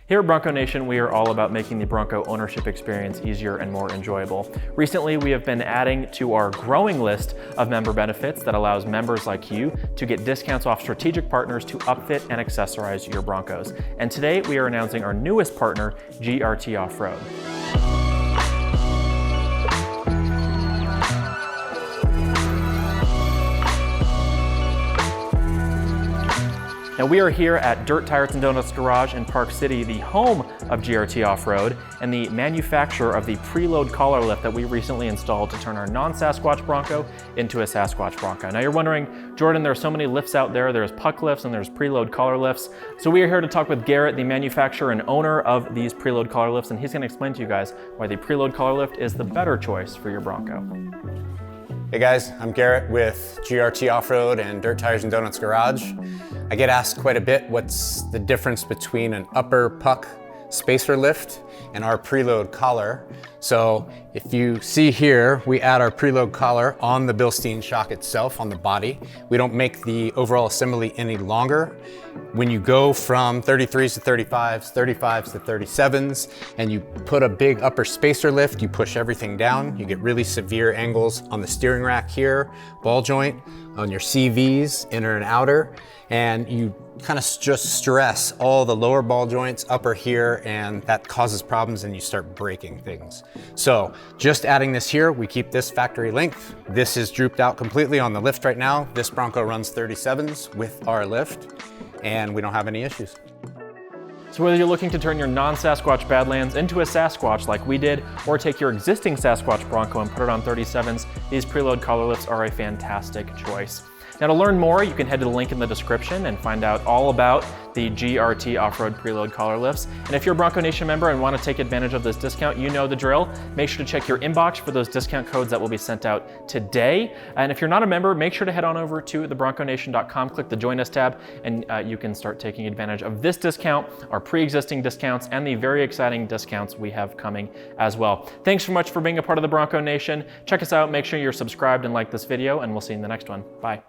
Here at Bronco Nation, we are all about making the Bronco ownership experience easier and more enjoyable. Recently, we have been adding to our growing list of member benefits that allows members like you to get discounts off strategic partners to upfit and accessorize your Broncos. And today, we are announcing our newest partner, GRT Off-Road. Now we are here at Dirt Tires and Donuts Garage in Park City, the home of GRT Off-Road and the manufacturer of the preload collar lift that we recently installed to turn our non-Sasquatch Bronco into a Sasquatch Bronco. Now you're wondering, Jordan, there are so many lifts out there. There's puck lifts and there's preload collar lifts. So we are here to talk with Garrett, the manufacturer and owner of these preload collar lifts, and he's gonna explain to you guys why the preload collar lift is the better choice for your Bronco. Hey guys, I'm Garrett with GRT Off-Road and Dirt Tires and Donuts Garage. I get asked quite a bit what's the difference between an upper puck spacer lift and our preload collar. So if you see here, we add our preload collar on the Bilstein shock itself on the body. We don't make the overall assembly any longer. When you go from 33s to 35s, 35s to 37s, and you put a big upper spacer lift, you push everything down, you get really severe angles on the steering rack here, ball joint, on your CVs, inner and outer, and you kind of just stress all the lower ball joints, upper here, and that causes problems and you start breaking things. So just adding this here, we keep this factory length. This is drooped out completely on the lift right now. This Bronco runs 37s with our lift and we don't have any issues. So whether you're looking to turn your non-Sasquatch Badlands into a Sasquatch like we did, or take your existing Sasquatch Bronco and put it on 37s, these preload collar lifts are a fantastic choice. Now to learn more, you can head to the link in the description and find out all about the GRT Off-Road preload collar lifts. And if you're a Bronco Nation member and want to take advantage of this discount, you know the drill. Make sure to check your inbox for those discount codes that will be sent out today. And if you're not a member, make sure to head on over to thebronconation.com, click the Join Us tab, and you can start taking advantage of this discount, our pre-existing discounts, and the very exciting discounts we have coming as well. Thanks so much for being a part of the Bronco Nation. Check us out, make sure you're subscribed and like this video, and we'll see you in the next one. Bye.